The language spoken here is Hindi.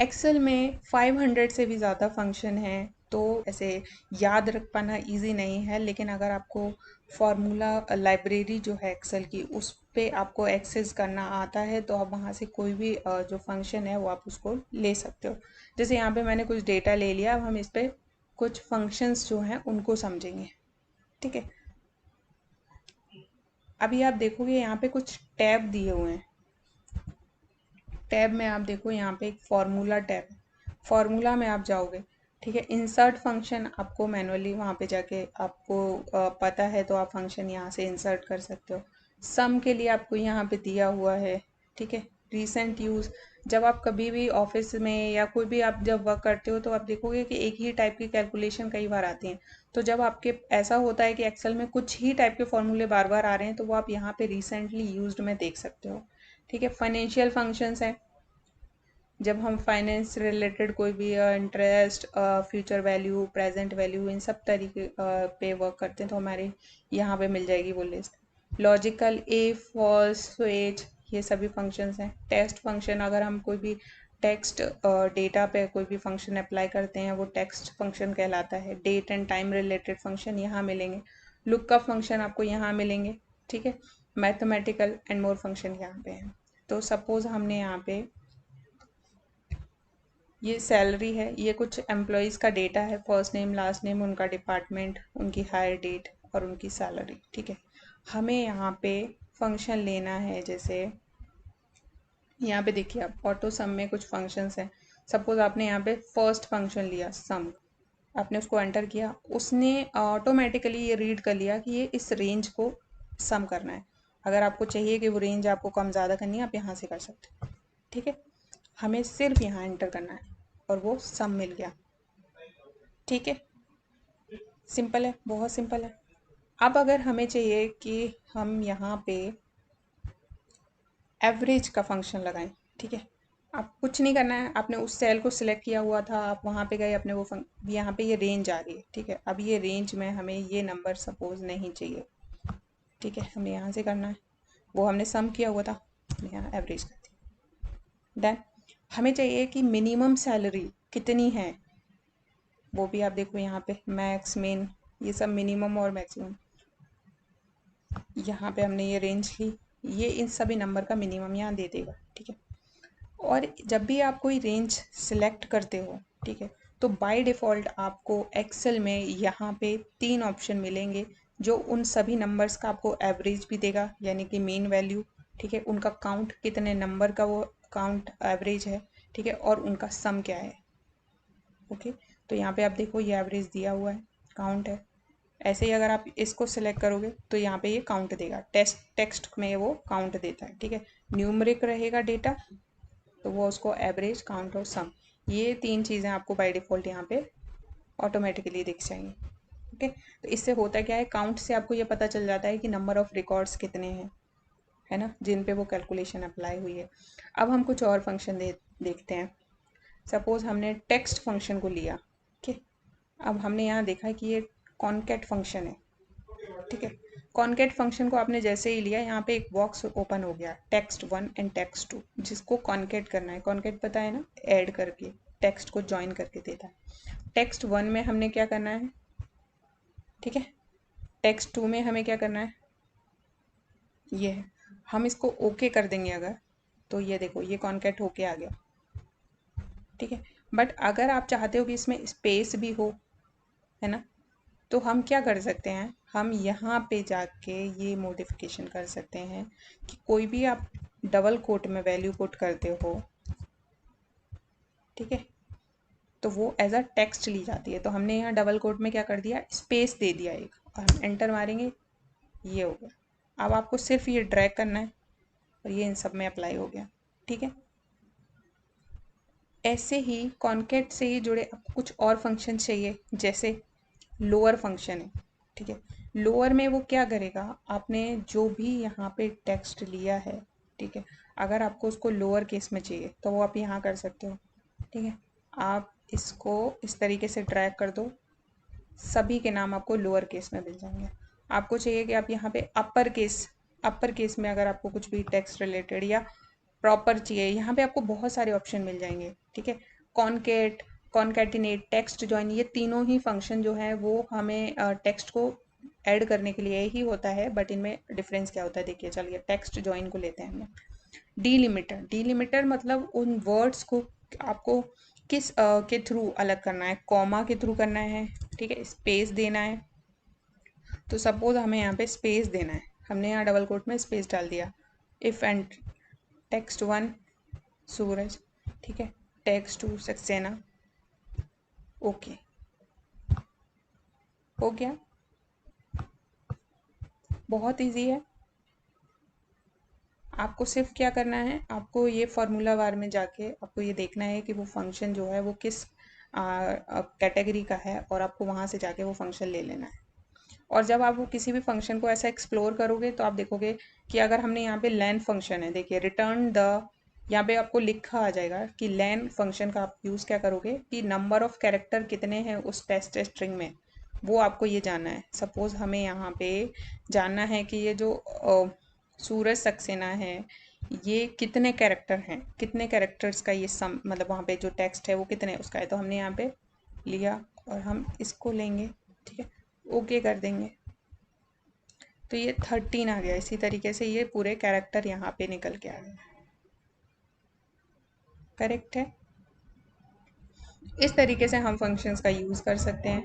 एक्सेल में 500 से भी ज़्यादा फंक्शन हैं, तो ऐसे याद रख पाना इजी नहीं है। लेकिन अगर आपको फार्मूला लाइब्रेरी जो है एक्सेल की, उस पे आपको एक्सेस करना आता है, तो आप वहाँ से कोई भी जो फंक्शन है वो आप उसको ले सकते हो। जैसे यहाँ पे मैंने कुछ डेटा ले लिया, अब हम इस पे कुछ फंक्शंस जो हैं उनको समझेंगे। ठीक है, अभी आप देखोगे यहाँ पे कुछ टैब दिए हुए हैं। टैब में आप देखो, यहाँ पे एक फार्मूला टैब है। फार्मूला में आप जाओगे, ठीक है। इंसर्ट फंक्शन आपको मैनुअली वहाँ पे जाके आपको पता है तो आप फंक्शन यहाँ से इंसर्ट कर सकते हो। सम के लिए आपको यहाँ पे दिया हुआ है, ठीक है। रिसेंट यूज़, जब आप कभी भी ऑफिस में या कोई भी आप जब वर्क करते हो तो आप देखोगे कि एक ही टाइप की कैलकुलेशन कई बार आती हैं। तो जब आपके ऐसा होता है कि एक्सेल में कुछ ही टाइप के फॉर्मूले बार बार आ रहे हैं, तो वो आप यहाँ पे रिसेंटली यूज्ड में देख सकते हो। ठीक है, फाइनेंशियल फंक्शंस हैं। जब हम फाइनेंस रिलेटेड कोई भी interest, future value, present value, इन सब तरीके पे वर्क करते हैं, तो हमारे यहाँ पे मिल जाएगी वो लिस्ट। लॉजिकल, ए, फॉल्स, स्विच, ये सभी फंक्शंस हैं। टेस्ट फंक्शन, अगर हम कोई भी टेक्स्ट डेटा पे कोई भी फंक्शन अप्लाई करते हैं, वो टेक्स्ट फंक्शन कहलाता है। Date and time related function यहाँ मिलेंगे। लुकअप फंक्शन आपको यहाँ मिलेंगे, ठीक है। मैथमेटिकल एंड मोर फंक्शन यहाँ पे हैं। तो सपोज हमने यहाँ पे ये सैलरी है, ये कुछ एम्प्लॉयज़ का डेटा है, फर्स्ट नेम, लास्ट नेम, उनका डिपार्टमेंट, उनकी हायर डेट और उनकी सैलरी, ठीक है। हमें यहाँ पे फंक्शन लेना है, जैसे यहाँ पे देखिए आप ऑटो सम में कुछ फंक्शंस हैं। सपोज आपने यहाँ पे फर्स्ट फंक्शन लिया सम, आपने उसको एंटर किया, उसने ऑटोमेटिकली ये रीड कर लिया कि ये इस रेंज को सम करना है। अगर आपको चाहिए कि वो रेंज आपको कम ज़्यादा करनी है, आप यहाँ से कर सकते हो, ठीक है। हमें सिर्फ यहाँ एंटर करना है और वो सम मिल गया, ठीक है। सिंपल है, बहुत सिंपल है। अब अगर हमें चाहिए कि हम यहाँ पे एवरेज का फंक्शन लगाएं, ठीक है। आप कुछ नहीं करना है, आपने उस सेल को सिलेक्ट किया हुआ था, आप वहाँ पे गए, अपने वो यहाँ पे ये रेंज आ रही है, ठीक है। अब ये रेंज में हमें ये नंबर सपोज नहीं चाहिए, ठीक है। हमें यहाँ से करना है, वो हमने सम किया हुआ था, हमने यहाँ एवरेज कर दी, डन। हमें चाहिए कि मिनिमम सैलरी कितनी है, वो भी आप देखो यहाँ पे मैक्स, मिन, ये सब मिनिमम और मैक्सिमम। यहाँ पे हमने ये रेंज ली, ये इन सभी नंबर का मिनिमम यहाँ दे देगा, ठीक है। और जब भी आप कोई रेंज सिलेक्ट करते हो, ठीक है, तो बाय डिफ़ॉल्ट आपको एक्सेल में यहाँ पे 3 ऑप्शन मिलेंगे, जो उन सभी नंबर्स का आपको एवरेज भी देगा, यानी कि मीन वैल्यू, ठीक है, उनका काउंट, कितने नंबर का वो काउंट एवरेज है, ठीक है, और उनका सम क्या है। ओके, तो यहाँ पे आप देखो ये एवरेज दिया हुआ है, काउंट है। ऐसे ही अगर आप इसको सिलेक्ट करोगे तो यहाँ पे ये काउंट देगा, टेक्स्ट में वो काउंट देता है, ठीक है। न्यूमरिक रहेगा डेटा, तो वो उसको एवरेज, काउंट और सम, ये 3 चीज़ें आपको बाय डिफ़ॉल्ट यहाँ पे ऑटोमेटिकली दिख जाएंगी। ओके, तो इससे होता क्या है, काउंट से आपको ये पता चल जाता है कि नंबर ऑफ़ रिकॉर्ड्स कितने हैं, है ना, जिन पे वो कैलकुलेशन अप्लाई हुई है। अब हम कुछ और फंक्शन देखते हैं। सपोज़ हमने टेक्स्ट फंक्शन को लिया, ठीक है। अब हमने यहाँ देखा कि ये कॉनकैट फंक्शन है, ठीक है। कॉनकैट फंक्शन को आपने जैसे ही लिया, यहाँ पे एक बॉक्स ओपन हो गया, टेक्स्ट 1 एंड टेक्स्ट 2, जिसको कॉनकैट करना है। कॉनकैट पता है ना, ऐड करके टेक्स्ट को ज्वाइन करके देता है। टेक्स्ट 1 में हमने क्या करना है, ठीक है। टेक्स्ट 2 में हमें क्या करना है, ये है। हम इसको ओके कर देंगे अगर, तो ये देखो ये कॉनकैट होके आ गया, ठीक है। बट अगर आप चाहते हो कि इसमें स्पेस भी हो, है ना, तो हम क्या कर सकते हैं, हम यहाँ पे जाके ये मॉडिफिकेशन कर सकते हैं कि कोई भी आप डबल कोट में वैल्यू पुट करते हो, ठीक है, तो वो एज अ टेक्स्ट ली जाती है। तो हमने यहाँ डबल कोट में क्या कर दिया, स्पेस दे दिया एक, और हम एंटर मारेंगे, ये हो गया। अब आपको सिर्फ ये ड्रैग करना है और ये इन सब में अप्लाई हो गया, ठीक है। ऐसे ही कॉन्केट से ही जुड़े आपको कुछ और फंक्शन चाहिए, जैसे लोअर फंक्शन है, ठीक है। लोअर में वो क्या करेगा, आपने जो भी यहाँ पे टेक्स्ट लिया है, ठीक है, अगर आपको उसको लोअर केस में चाहिए तो वो आप यहाँ कर सकते हो, ठीक है। आप इसको इस तरीके से ड्रैग कर दो, सभी के नाम आपको लोअर केस में मिल जाएंगे। आपको चाहिए कि आप यहाँ पे अपर केस में अगर आपको कुछ भी टेक्स्ट रिलेटेड या प्रॉपर चाहिए, यहाँ पे आपको बहुत सारे ऑप्शन मिल जाएंगे, ठीक है। कॉनकेट, कॉनकैटिनेट, टेक्स्ट जॉइन, ये तीनों ही फंक्शन जो है वो हमें टेक्स्ट को ऐड करने के लिए ही होता है, बट इनमें डिफरेंस क्या होता है देखिए। चलिए टेक्स्ट जॉइन को लेते हैं हम लोग। डीलिमिटर, डीलिमिटर मतलब उन वर्ड्स को आपको किस के थ्रू अलग करना है, कॉमा के थ्रू करना है, ठीक है, स्पेस देना है। तो सपोज हमें यहाँ पे स्पेस देना है, हमने यहाँ डबल कोट में स्पेस डाल दिया। इफ एंड टेक्स्ट वन सूरज, ठीक है, टेक्स्ट टू सक्सेना, ओके, हो गया। बहुत इजी है। आपको सिर्फ क्या करना है, आपको ये फार्मूला बार में जाके आपको ये देखना है कि वो फंक्शन जो है वो किस कैटेगरी का है, और आपको वहाँ से जाके वो फंक्शन ले लेना है। और जब आप वो किसी भी फंक्शन को ऐसा एक्सप्लोर करोगे तो आप देखोगे कि अगर हमने यहाँ पे लेन फंक्शन है, देखिए रिटर्न द, यहाँ पे आपको लिखा आ जाएगा कि लेन फंक्शन का आप यूज़ क्या करोगे कि नंबर ऑफ कैरेक्टर कितने हैं उस टेस्ट स्ट्रिंग में, वो आपको ये जानना है। सपोज हमें यहाँ पे जानना है कि ये जो सूरज सक्सेना है ये कितने कैरेक्टर हैं, कितने कैरेक्टर्स का ये सम, मतलब वहाँ पे जो टेक्स्ट है वो कितने उसका है, तो हमने यहाँ पे लिया और हम इसको लेंगे, ठीक है, ओके कर देंगे, तो ये 13 आ गया। इसी तरीके से ये पूरे कैरेक्टर यहाँ पे निकल के आ गए। करेक्ट है। इस तरीके से हम फंक्शंस का यूज़ कर सकते हैं।